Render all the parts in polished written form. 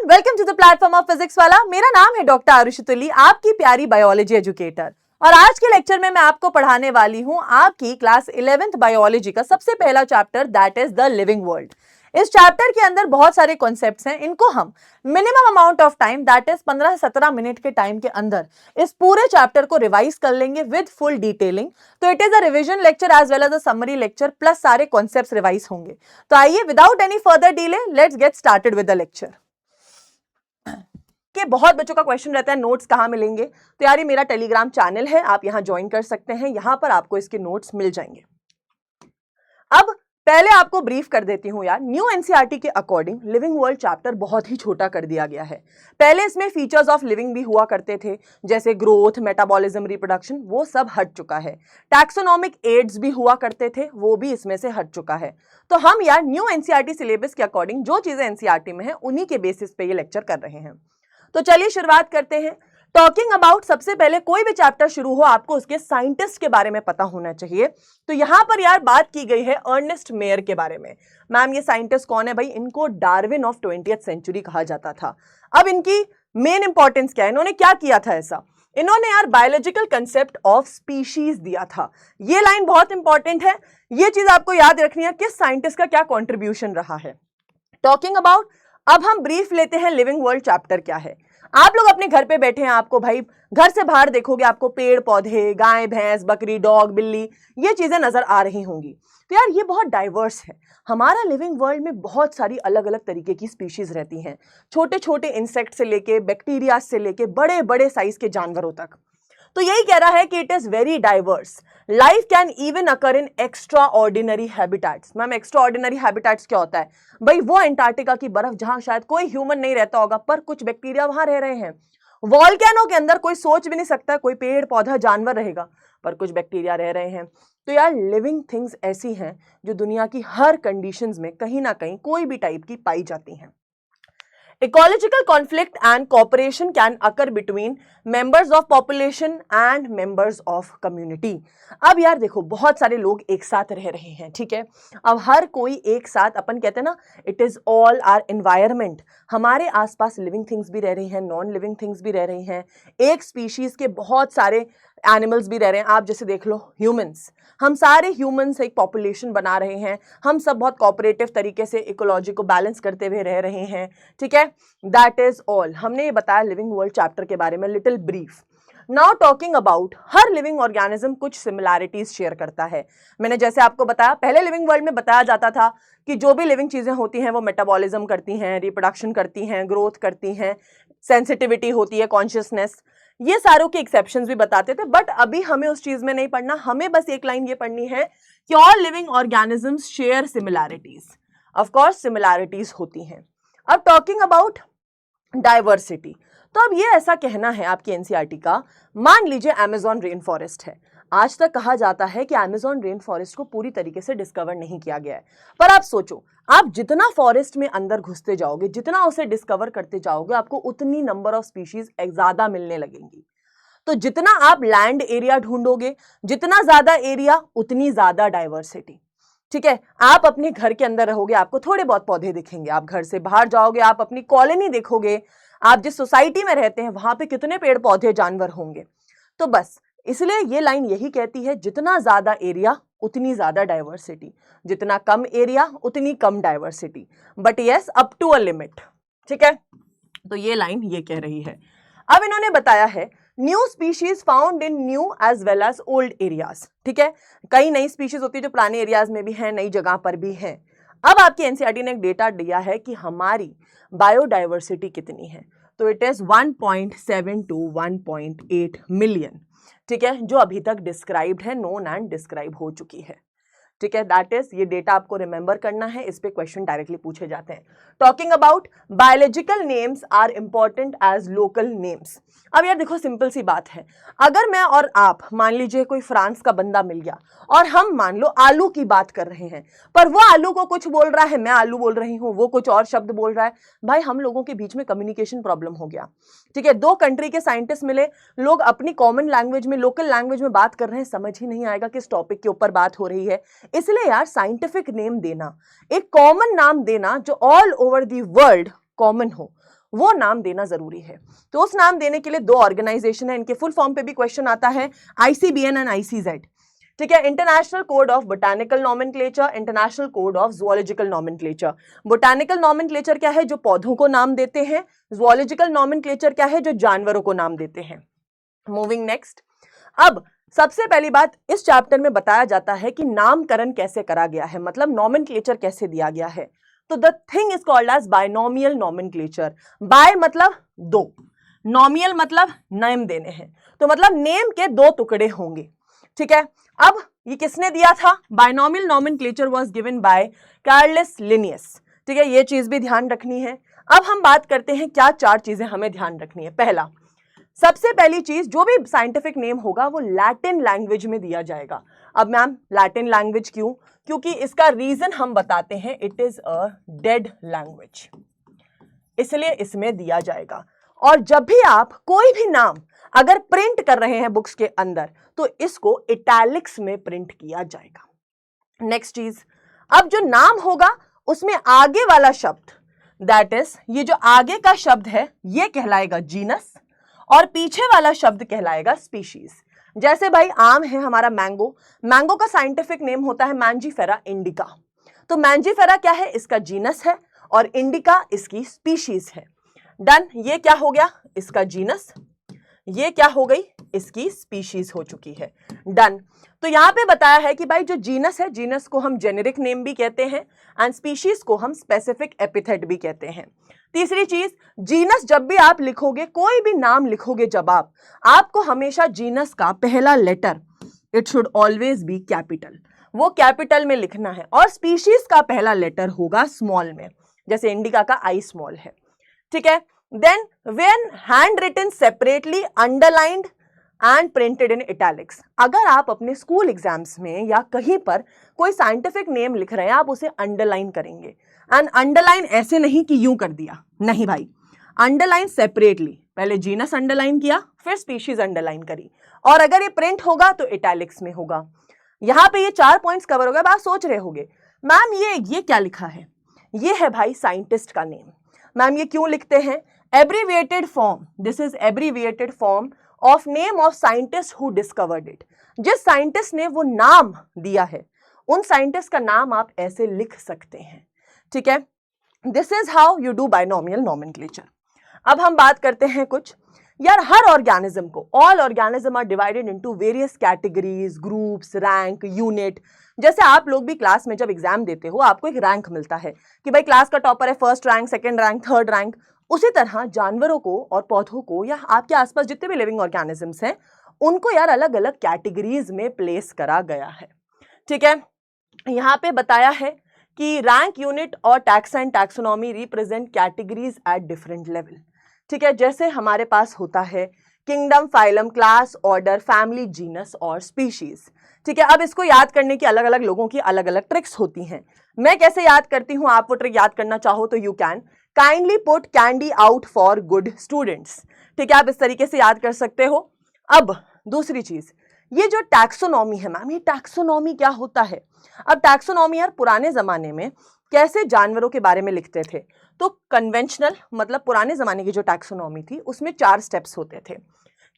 Everyone, welcome to the platform of Physics Wallah. मेरा नाम है डॉक्टर आरुषि तुली, आपकी प्यारी बायोलॉजी एजुकेटर। और आज के लेक्चर में मैं आपको पढ़ाने वाली हूं आपकी क्लास 11th बायोलॉजी का सबसे पहला chapter, that is the living world. इस चैप्टर के अंदर बहुत सारे कॉन्सेप्ट्स हैं। इनको हम minimum amount of time, that is 15-17 minute के टाइम के अंदर इस पूरे चैप्टर को रिवाइज कर लेंगे विद फुल डिटेलिंग। तो it is a revision lecture as well as a summary lecture, plus सारे कॉन्सेप्ट्स रिवाइज होंगे। तो आइए without any further delay let's get started with the lecture. कि बहुत बच्चों का क्वेश्चन रहता है नोट्स कहाँ मिलेंगे, तो यार ये मेरा टेलीग्राम चैनल है, आप यहाँ ज्वाइन कर सकते हैं, यहाँ पर आपको इसके नोट्स मिल जाएंगे। अब पहले आपको ब्रीफ कर देती हूँ यार, न्यू एनसीईआरटी के अकॉर्डिंग लिविंग वर्ल्ड चैप्टर बहुत ही छोटा कर दिया गया है। पहले इसमें फीचर्स ऑफ लिविंग भी हुआ करते थे, जैसे ग्रोथ, मेटाबॉलिज्म, रिप्रोडक्शन, वो सब हट चुका है। टैक्सोनॉमिक एड्स भी हुआ करते थे, वो भी इसमें से हट चुका है। तो हम यार न्यू एनसीईआरटी सिलेबस के अकॉर्डिंग जो चीजें एनसीईआरटी में है उन्हीं के बेसिस पे ये लेक्चर कर रहे हैं। तो चलिए शुरुआत करते हैं। टॉकिंग अबाउट, सबसे पहले कोई भी चैप्टर शुरू हो आपको उसके साइंटिस्ट के बारे में पता होना चाहिए। तो यहां पर यार बात की गई है अर्नेस्ट मेयर के बारे में। मैम ये साइंटिस्ट कौन है भाई? इनको डार्विन ऑफ 20th सेंचुरी कहा जाता था। अब इनकी मेन इंपॉर्टेंस क्या है, इन्होंने क्या किया था ऐसा? इन्होंने यार बायोलॉजिकल कंसेप्ट ऑफ स्पीशीज दिया था। ये लाइन बहुत इंपॉर्टेंट है, ये चीज आपको याद रखनी है, किस साइंटिस्ट का क्या कॉन्ट्रीब्यूशन रहा है। टॉकिंग अबाउट, अब हम ब्रीफ लेते हैं लिविंग वर्ल्ड चैप्टर क्या है। आप लोग अपने घर पे बैठे हैं, आपको भाई घर से बाहर देखोगे आपको पेड़ पौधे, गाय भैंस, बकरी, डॉग, बिल्ली, ये चीजें नजर आ रही होंगी। तो यार ये बहुत डाइवर्स है। हमारा लिविंग वर्ल्ड में बहुत सारी अलग अलग तरीके की स्पीशीज रहती हैं, छोटे छोटे इंसेक्ट से लेके बैक्टीरिया से लेके बड़े बड़े साइज के जानवरों तक। तो यही कह रहा है कि it is very diverse. Life can even occur in extra ordinary habitats. Ma'am extra ordinary habitats क्या होता है? भाई वो अंटार्कटिका की बर्फ जहां शायद कोई ह्यूमन नहीं रहता होगा, पर कुछ बैक्टीरिया वहां रह रहे हैं। वॉल्केनो के अंदर कोई सोच भी नहीं सकता कोई पेड़ पौधा जानवर रहेगा, पर कुछ बैक्टीरिया रह रहे हैं। तो यार लिविंग थिंग्स ऐसी हैं जो दुनिया की हर कंडीशंस में कहीं ना कहीं कोई भी टाइप की पाई जाती हैं। Ecological conflict and cooperation can occur between members of population and members of community। अब यार देखो बहुत सारे लोग एक साथ रह रहे हैं, ठीक है। अब हर कोई एक साथ, अपन कहते हैं ना it is all our environment. हमारे आसपास लिविंग थिंग्स भी रह रही हैं, नॉन लिविंग थिंग्स भी रह रही हैं, एक स्पीशीज के बहुत सारे एनिमल्स भी रह रहे हैं। आप जैसे देख लो ह्यूमंस, हम सारे ह्यूमंस एक पॉपुलेशन बना रहे हैं, हम सब बहुत कोऑपरेटिव तरीके से इकोलॉजी को बैलेंस करते हुए रह रहे हैं, ठीक है। दैट इज ऑल, हमने ये बताया लिविंग वर्ल्ड चैप्टर के बारे में, little brief. Now talking about, her living organism कुछ सिमिलैरिटीज शेयर करता है। मैंने जैसे आपको बताया, पहले लिविंग वर्ल्ड में बताया जाता था कि जो भी लिविंग चीजें होती हैं वो मेटाबॉलिज्म करती हैं, रिप्रोडक्शन करती हैं, ग्रोथ करती हैं, सेंसिटिविटी होती है, कॉन्शियसनेस, ये सारों के एक्सेप्शंस भी बताते थे। बट अभी हमें उस चीज में नहीं पढ़ना, हमें बस एक लाइन ये पढ़नी है कि all living organisms share similarities. Of course similarities होती हैं। अब टॉकिंग अबाउट डाइवर्सिटी, तो अब ये ऐसा कहना है आपकी एनसीईआरटी का, मान लीजिए अमेज़न रेन फॉरेस्ट है। आज तक कहा जाता है कि अमेज़न रेन फॉरेस्ट को पूरी तरीके से डिस्कवर नहीं किया गया है, पर आप सोचो, आप जितना फॉरेस्ट में अंदर घुसते जाओगे, जितना उसे डिस्कवर करते जाओगे, आपको उतनी नंबर ऑफ स्पीशीज ज्यादा मिलने लगेंगी। तो जितना आप लैंड एरिया ढूंढोगे, जितना ज्यादा एरिया उतनी ज्यादा डाइवर्सिटी, ठीक है। आप अपने घर के अंदर रहोगे, आपको थोड़े बहुत पौधे दिखेंगे, आप घर से बाहर जाओगे, आप अपनी कॉलोनी देखोगे, आप जिस सोसाइटी में रहते हैं वहां पे कितने पेड़ पौधे जानवर होंगे। तो बस इसलिए ये लाइन यही कहती है, जितना ज्यादा एरिया उतनी ज्यादा डाइवर्सिटी, जितना कम एरिया उतनी कम diversity, but yes up to a limit, ठीक है। तो ये लाइन ये कह रही है। अब इन्होंने बताया है new species found in new as well as old areas, ठीक है। कई नई स्पीशीज होती है जो पुराने एरियाज में भी हैं, नई जगह पर भी हैं। अब आपकी एनसीईआरटी ने एक डेटा दिया है कि हमारी बायोडाइवर्सिटी कितनी है, तो इट इज 1.7 to 1.8 मिलियन, ठीक है, जो अभी तक डिस्क्राइब्ड है, नोन एंड डिस्क्राइब हो चुकी है, ठीक है। दैट इज, ये डेटा आपको रिमेंबर करना है, इस पे क्वेश्चन डायरेक्टली पूछे जाते हैं। Talking about biological names are important as local names. अब यार देखो सिंपल सी बात है, अगर मैं और आप, मान लीजिए कोई फ्रांस का बंदा मिल गया और हम मान लो आलू की बात कर रहे हैं, पर वो आलू को कुछ बोल रहा है, मैं आलू बोल रही हूँ, वो कुछ और शब्द बोल रहा है, भाई हम लोगों के बीच में कम्युनिकेशन प्रॉब्लम हो गया, ठीक है। दो कंट्री के साइंटिस्ट मिले, लोग अपनी कॉमन लैंग्वेज में, लोकल लैंग्वेज में बात कर रहे हैं, समझ ही नहीं आएगा किस टॉपिक के ऊपर बात हो रही है। इसलिए यार साइंटिफिक नेम देना, एक कॉमन नाम देना जो all over the world common हो, वो नाम देना जरूरी है। तो उस नाम देने के लिए दो ऑर्गेनाइजेशन है, इनके फुल फॉर्म पे भी क्वेश्चन आता है, ICBN एंड ICZ। ठीक है, international code of botanical nomenclature, international code of zoological nomenclature. Botanical nomenclature क्या है, जो पौधों को नाम देते हैं। ज़ूलॉजिकल नॉमेनक्लेचर क्या है, जो जानवरों को नाम देते हैं। Moving next. अब सबसे पहली बात इस चैप्टर में बताया जाता है कि नामकरण कैसे करा गया है, मतलब नॉमेनक्लेचर कैसे दिया गया है। तो the thing is called as binomial nomenclature. Bi मतलब दो, नॉमियल मतलब नेम देने हैं, तो मतलब नेम के दो टुकड़े होंगे। ठीक है, अब ये किसने दिया था, binomial nomenclature was given by Carolus Linnaeus. ठीक है, ये चीज भी ध्यान रखनी है। अब हम बात करते हैं क्या चार चीजें हमें ध्यान रखनी है। पहला, सबसे पहली चीज, जो भी साइंटिफिक नेम होगा वो लैटिन लैंग्वेज में दिया जाएगा। अब मैम लैटिन लैंग्वेज क्यों, क्योंकि इसका रीजन हम बताते हैं, it is a dead language, इसलिए इसमें दिया जाएगा। और जब भी आप कोई भी नाम अगर प्रिंट कर रहे हैं बुक्स के अंदर तो इसको इटैलिक्स में प्रिंट किया जाएगा। नेक्स्ट चीज, अब जो नाम होगा उसमें आगे वाला शब्द, दैट इज ये जो आगे का शब्द है ये कहलाएगा जीनस और पीछे वाला शब्द कहलाएगा स्पीशीज। जैसे भाई आम है हमारा मैंगो, मैंगो का साइंटिफिक नेम होता है मैंजीफेरा इंडिका। तो मैंजीफेरा क्या है, इसका जीनस है और इंडिका इसकी स्पीशीज है। डन, ये क्या हो गया, इसका जीनस, ये क्या हो गई, इसकी स्पीशीज हो चुकी है। डन। तो यहां पे बताया है कि भाई जो जीनस है, जीनस को हम जेनेरिक नेम भी कहते हैं एंड स्पीशीज को हम स्पेसिफिक एपिथेट भी कहते हैं। तीसरी चीज, जीनस जब भी आप लिखोगे, कोई भी नाम लिखोगे जब आपको हमेशा जीनस का पहला letter, it should always be capital, वो कैपिटल में लिखना है। और स्पीशीज का पहला लेटर होगा स्मॉल में, जैसे इंडिका का आई स्मॉल है। ठीक है, then when handwritten separately, underlined and printed in italics. अगर आप अपने स्कूल एग्जाम्स में या कहीं पर कोई साइंटिफिक नेम लिख रहे हैं, आप उसे अंडरलाइन करेंगे। एंड अंडरलाइन ऐसे नहीं कि यूं कर दिया, नहीं भाई, अंडरलाइन सेपरेटली, पहले जीनस अंडरलाइन किया फिर स्पीशीज अंडरलाइन करी, और अगर ये प्रिंट होगा तो इटैलिक्स में होगा। यहां पे ये 4 पॉइंट्स कवर हो गए। अब आप सोच रहे होंगे मैम ये क्या लिखा है, ये है भाई साइंटिस्ट का नेम। मैम ये क्यों लिखते हैं, abbreviated form, this is abbreviated form of name of scientist who discovered it. जिस साइंटिस्ट ने वो नाम दिया है उन साइंटिस्ट का नाम आप ऐसे लिख सकते हैं। ठीक है, this is how you do binomial nomenclature. अब हम बात करते हैं कुछ, यार हर ऑर्गेनिज्म को, all organisms are divided into various categories, groups, rank, unit. जैसे आप लोग भी क्लास में जब एग्जाम देते हो आपको एक रैंक मिलता है कि भाई क्लास का टॉपर है, first rank, second rank, third rank. उसी तरह जानवरों को और पौधों को या आपके आसपास जितने भी लिविंग ऑर्गेनिजम्स हैं उनको यार अलग अलग कैटेगरीज में प्लेस करा गया है। ठीक है, यहाँ पे बताया है कि रैंक, यूनिट और tax and taxonomy represent categories at different level. ठीक है, जैसे हमारे पास होता है kingdom, phylum, class, order, family, genus और स्पीशीज। ठीक है, अब इसको याद करने की अलग अलग लोगों की अलग अलग ट्रिक्स होती हैं। मैं कैसे याद करती हूँ, आप वो ट्रिक याद करना चाहो तो you can kindly put candy out for good students. ठीक है, आप इस तरीके से याद कर सकते हो। अब दूसरी चीज, ये जो टैक्सोनॉमी है मैम, ये टैक्सोनॉमी क्या होता है। अब टैक्सोनॉमी यार पुराने जमाने में कैसे जानवरों के बारे में लिखते थे, तो कन्वेंशनल मतलब पुराने जमाने की जो टैक्सोनॉमी थी उसमें 4 स्टेप्स होते थे।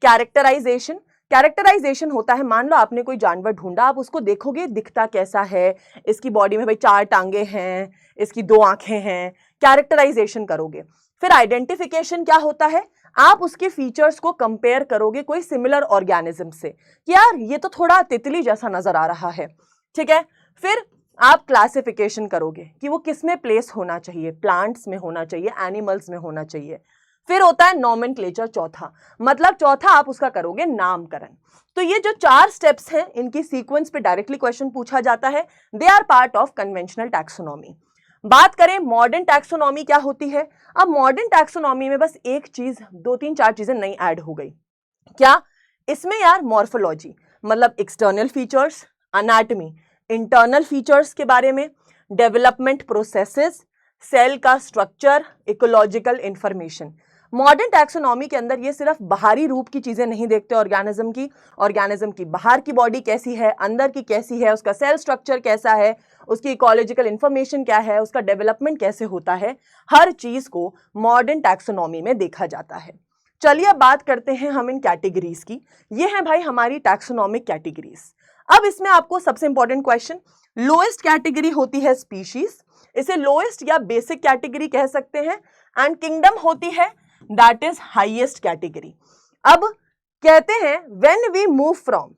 कैरेक्टराइजेशन, कैरेक्टराइजेशन होता है, मान लो आपने कोई जानवर ढूंढा, आप उसको देखोगे दिखता कैसा है, इसकी बॉडी में भाई 4 टांगे हैं, इसकी 2 आंखें हैं, कैरेक्टराइजेशन करोगे। फिर आइडेंटिफिकेशन क्या होता है, आप उसके फीचर्स को कंपेयर करोगे कोई सिमिलर ऑर्गेनिज्म से कि यार ये तो थोड़ा तितली जैसा नजर आ रहा है। ठीक है, फिर आप क्लासिफिकेशन करोगे कि वो किस में प्लेस होना चाहिए, प्लांट्स में होना चाहिए, एनिमल्स में होना चाहिए। फिर होता है नॉमेनक्लेचर, चौथा, मतलब चौथा आप उसका करोगे नामकरण। तो ये जो 4 स्टेप्स हैं इनकी सीक्वेंस पे डायरेक्टली क्वेश्चन पूछा जाता है। They are part of conventional taxonomy. बात करें मॉडर्न टैक्सोनॉमी क्या होती है। अब मॉडर्न टैक्सोनॉमी में बस एक चीज, 2-3-4 चीजें नई ऐड हो गई। क्या, इसमें यार मॉर्फोलॉजी मतलब external features, anatomy internal features के बारे में, डेवलपमेंट प्रोसेसेस, सेल का structure, ecological information. Modern taxonomy के अंदर ये सिर्फ बाहरी रूप की चीजें नहीं देखते ऑर्गेनिज्म की बाहर की बॉडी कैसी है, अंदर की कैसी है, उसका सेल स्ट्रक्चर कैसा है, उसकी इकोलॉजिकल इंफॉर्मेशन क्या है, उसका डेवलपमेंट कैसे होता है, हर चीज को मॉडर्न टैक्सोनॉमी में देखा जाता है। चलिए अब बात करते हैं हम इन कैटेगरीज की। ये है भाई हमारी टैक्सोनॉमिक कैटेगरीज। अब इसमें आपको सबसे इंपॉर्टेंट क्वेश्चन, लोएस्ट कैटेगरी होती है स्पीशीज, इसे लोएस्ट या बेसिक कैटेगरी कह सकते हैं, एंड किंगडम होती है दैट इज हाईएस्ट कैटेगरी। अब कहते हैं when we move from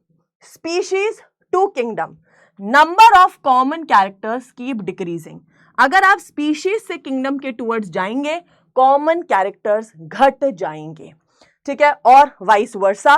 species to kingdom number of common characters keep decreasing. अगर आप स्पीशीज से किंगडम के टुवर्ड्स जाएंगे कॉमन कैरेक्टर्स घट जाएंगे, ठीक है, और वाइस वर्सा।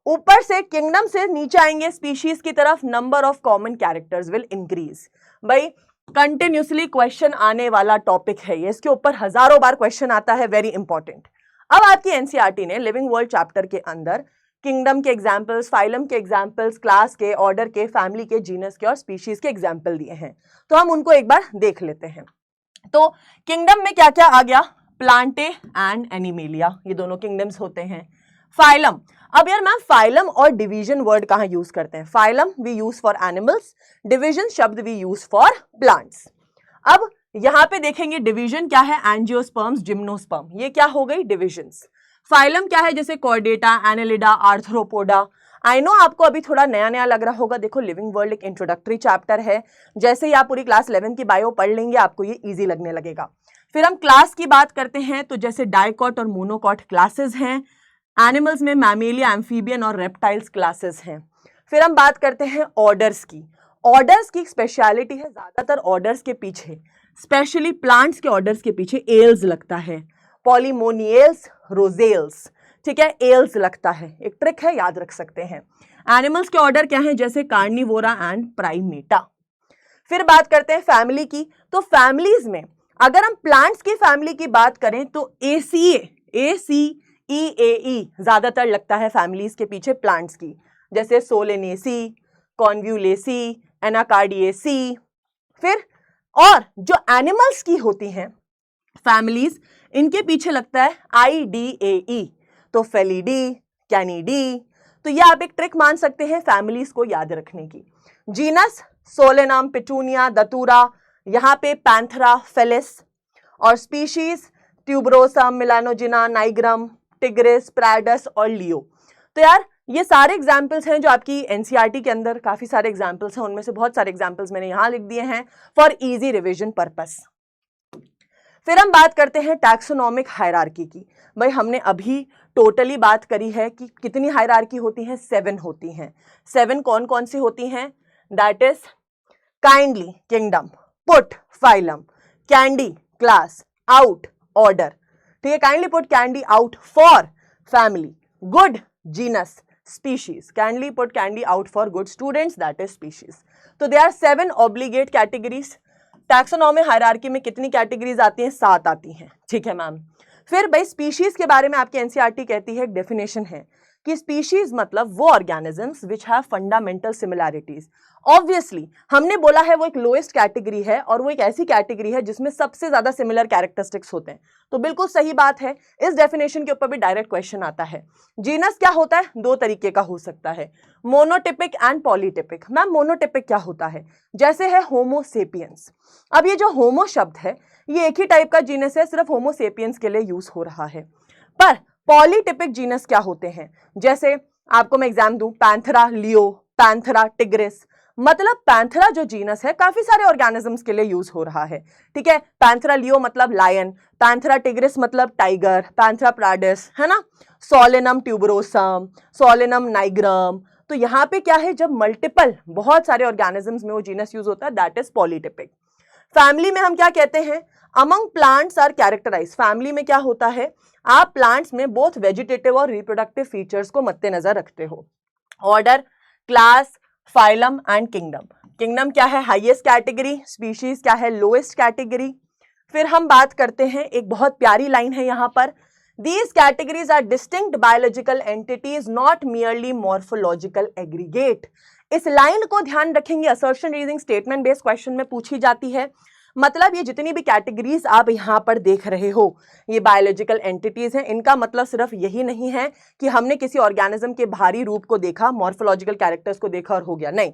ऊपर से किंगडम से नीचे आएंगे स्पीशीज की तरफ, number of common characters will increase. भाई कंटिन्यूसली क्वेश्चन आने वाला टॉपिक है ये, इसके ऊपर हजारों बार क्वेश्चन आता है, वेरी इंपॉर्टेंट। अब आपकी एनसीईआरटी ने लिविंग वर्ल्ड चैप्टर के अंदर किंगडम के एग्जाम्पल्स, फाइलम के एग्जाम्पल्स, क्लास के, ऑर्डर के, फैमिली के, जीनस के और स्पीशीज के एग्जाम्पल दिए हैं, तो हम उनको एक बार देख लेते हैं। तो किंगडम में क्या क्या आ गया, प्लांटे एंड एनिमेलिया, ये दोनों किंगडम्स होते हैं। फाइलम, अब यार मैम फाइलम और डिवीजन वर्ड कहाँ यूज करते हैं? Phylum we use for animals, division शब्द वी यूज फॉर प्लांट्स। अब यहां पे देखेंगे डिवीजन क्या है, एंजियोस्पर्म्स, जिम्नोस्पर्म, ये क्या हो गई डिविजन्स। फाइलम क्या है, जैसे Chordata, Annelida, arthropoda. I know आपको अभी थोड़ा नया नया लग रहा होगा, देखो लिविंग वर्ल्ड एक इंट्रोडक्टरी चैप्टर है, जैसे ही आप पूरी क्लास 11 की बायो पढ़ लेंगे आपको ये इजी लगने लगेगा। फिर हम क्लास की बात करते हैं तो जैसे डाइकॉट और मोनोकॉट क्लासेस हैं, एनिमल्स में मैमेलिया, एम्फीबियन और रेप्टाइल्स क्लासेस हैं। फिर हम बात करते हैं ऑर्डर्स की। ऑर्डर्स की स्पेशलिटी है, ज्यादातर ऑर्डर्स के पीछे, स्पेशली प्लांट्स के ऑर्डर्स के पीछे एल्स लगता है, पॉलीमोनियल्स, रोजेल्स, ठीक है, एल्स लगता है, एक ट्रिक है, याद रख सकते हैं। एनिमल्स के ऑर्डर क्या है, जैसे कार्निवोरा एंड प्राइमेटा। फिर बात करते हैं फैमिली की, तो फैमिलीज में अगर हम प्लांट्स की फैमिली की बात करें तो ACEAE ज्यादातर लगता है फैमिलीज के पीछे प्लांट्स की, जैसे सोलेनेसी, कॉन्व्यूलेसी, एनाकार्डिएसी। फिर और जो एनिमल्स की होती हैं फैमिलीज, इनके पीछे लगता है IDAE, तो फेलिडी, कैनिडी। तो ये आप एक ट्रिक मान सकते हैं फैमिलीज को याद रखने की। जीनस सोलेनम, पिटूनिया, दतूरा, यहाँ पे पैंथरा, फेलिस, और स्पीशीज ट्यूबरोसम, मिलानोजिना, नाइग्रम, टिग्रिस, प्राडस और लियो। तो यार ये सारे एग्जाम्पल्स हैं जो आपकी एनसीईआरटी के अंदर काफी सारे एग्जाम्पल्स हैं, उनमें से बहुत सारे एग्जाम्पल्स मैंने यहाँ लिख दिए हैं फॉर इजी रिविजन पर्पस। फिर हम बात करते हैं टैक्सोनॉमिक हायरार्की की। भाई हमने अभी टोटली बात करी है कि कितनी हायरार्की होती है, 7 होती हैं। 7 कौन कौन सी होती हैं, that is kindly kingdom, put phylum, candy class, out order, ठीक है, kindly put candy out for family, good genus, species, kindly put candy out for good students, that is species. तो they are 7 obligate categories. Taxonomy hierarchy में कितनी categories आती हैं, 7 आती हैं, ठीक है मैम। फिर भाई स्पीशीज के बारे में आपकी एनसीईआरटी कहती है, एक डेफिनेशन है कि स्पीशीज मतलब वो organisms which have fundamental similarities. Obviously हमने बोला है वो एक लोएस्ट कैटेगरी है और वो एक ऐसी कैटेगरी है जिसमें सबसे ज्यादा सिमिलर कैरेक्टरिस्टिक्स होते हैं, तो बिल्कुल सही बात है। इस डेफिनेशन के ऊपर भी डायरेक्ट क्वेश्चन आता है। जीनस क्या होता है, 2 तरीके का हो सकता है, monotypic and polytypic. Ma'am monotypic क्या होता है, जैसे है होमो सेपियंस। अब ये जो होमो शब्द है ये एक ही टाइप का जीनस है, सिर्फ होमो सेपियंस के लिए यूज हो रहा है। पर पॉलीटिपिक जीनस क्या होते हैं, जैसे आपको मैं एग्जाम दूं, पैंथरा लियो, पैंथरा टिग्रिस। मतलब पैंथरा जो जीनस है काफी सारे ऑर्गेनिजम्स के लिए यूज हो रहा है, ठीक है। पैंथरा लियो मतलब लायन, पैंथरा टिग्रिस मतलब टाइगर, पैंथरा प्राडस, है ना, सोलेनम ट्यूबरोसम, सोलेनम नाइग्रम। तो यहाँ पे क्या है, जब मल्टीपल बहुत सारे ऑर्गेनिजम्स में वो जीनस यूज होता है, दैट इज पॉलीटिपिक। फैमिली में हम क्या कहते हैं, among plants are characterize. Family में क्या होता है, आप प्लांट्स में बोथ वेजिटेटिव और रिप्रोडक्टिव फीचर्स को मद्देनजर रखते हो। Order, class, phylum and kingdom. Kingdom क्या है, हाईएस्ट कैटेगरी, स्पीशीज क्या है, लोएस्ट कैटेगरी। फिर हम बात करते हैं, एक बहुत प्यारी लाइन है यहाँ पर, These categories are distinct biological entities, not merely morphological aggregate. इस लाइन को ध्यान रखेंगे, assertion reasoning statement based question में पूछी जाती है। मतलब ये जितनी भी कैटेगरीज आप यहाँ पर देख रहे हो ये बायोलॉजिकल एंटिटीज हैं। इनका मतलब सिर्फ यही नहीं है कि हमने किसी ऑर्गेनिज्म के बाहरी रूप को देखा, मॉर्फोलॉजिकल कैरेक्टर्स को देखा और हो गया, नहीं,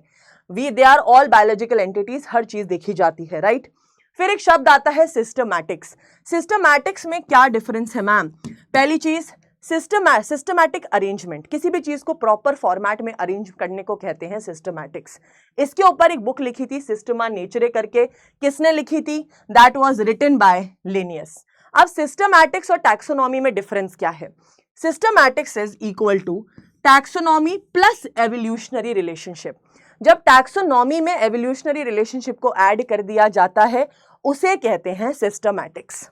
they are all biological entities, हर चीज देखी जाती है, राइट। फिर एक शब्द आता है सिस्टमैटिक्स। सिस्टमैटिक्स में क्या डिफरेंस है मैम? पहली चीज सिस्टमैटिक अरेंजमेंट, किसी भी चीज को प्रॉपर फॉर्मेट में अरेंज करने को कहते हैं सिस्टमैटिक्स। इसके ऊपर एक बुक लिखी थी सिस्टमा नेचरे करके, किसने लिखी थी? That was written by Linnaeus. अब सिस्टमैटिक्स और टैक्सोनॉमी में डिफरेंस क्या है? Systematics is equal to taxonomy plus evolutionary relationship. जब टैक्सोनॉमी में एवोल्यूशनरी रिलेशनशिप को ऐड कर दिया जाता है उसे कहते हैं सिस्टमैटिक्स।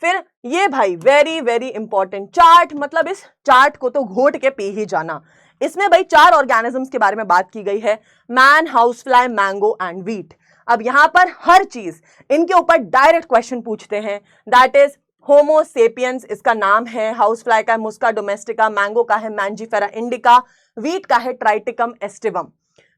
फिर ये भाई वेरी वेरी इंपॉर्टेंट चार्ट, मतलब इस चार्ट को तो घोट के पी ही जाना। इसमें भाई 4 ऑर्गेनिजम्स के बारे में बात की गई है, man, house fly, mango and wheat. अब यहां पर हर चीज इनके ऊपर डायरेक्ट क्वेश्चन पूछते हैं, दैट इज होमो सेपियंस इसका नाम है, हाउस फ्लाई का है मुस्का डोमेस्टिका, मैंगो का है मैंजीफेरा इंडिका, व्हीट का है ट्राइटिकम एस्टिवम।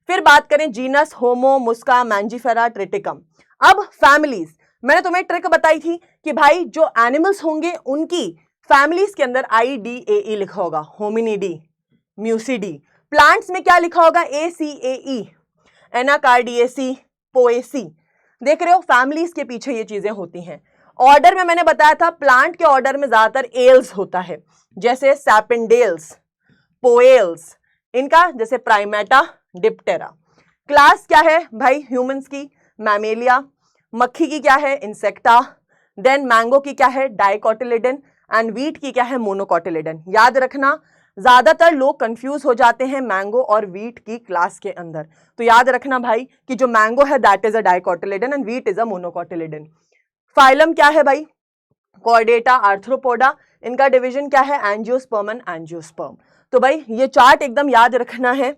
फिर बात करें जीनस होमो, मुस्का, मैंजीफेरा, ट्रिटिकम। अब फैमिलीज, मैंने तुम्हें ट्रिक बताई थी कि भाई जो एनिमल्स होंगे उनकी फैमिलीज के अंदर IDAE लिखा होगा, होमिनिडी, म्यूसिडी। प्लांट्स में क्या लिखा होगा? ACAE, anacardiaceae, poaceae. देख रहे हो, फैमिलीज के पीछे ये चीजें होती हैं। ऑर्डर में मैंने बताया था प्लांट के ऑर्डर में ज्यादातर एल्स होता है, जैसे सैपिंडेल्स, पोएल्स, इनका जैसे प्राइमेटा, डिप्टेरा। क्लास क्या है भाई? ह्यूमंस की मैमेलिया, मक्खी की क्या है? इंसेक्टा, देन मैंगो की क्या है? डाइकोटिलिडन, एंड व्हीट की क्या है? मोनोकोटिलिडन। याद रखना, ज्यादातर लोग कंफ्यूज हो जाते हैं मैंगो और व्हीट की क्लास के अंदर, तो याद रखना भाई कि जो मैंगो है that is a dicotyledon and wheat is a monocotyledon. Phylum क्या है भाई? Chordata, arthropoda. इनका डिवीजन क्या है? Angiosperm and angiosperm. तो भाई ये चार्ट एकदम याद रखना है।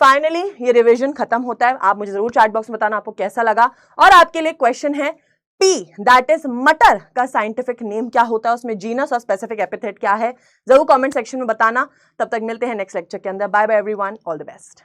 फाइनली ये रिवीजन खत्म होता है। आप मुझे जरूर चैट बॉक्स में बताना आपको कैसा लगा। और आपके लिए क्वेश्चन है, पी दैट इज मटर का साइंटिफिक नेम क्या होता है, उसमें जीनस और स्पेसिफिक एपिथेट क्या है, जरूर कमेंट सेक्शन में बताना। तब तक मिलते हैं नेक्स्ट लेक्चर के अंदर। Bye bye everyone, all the best.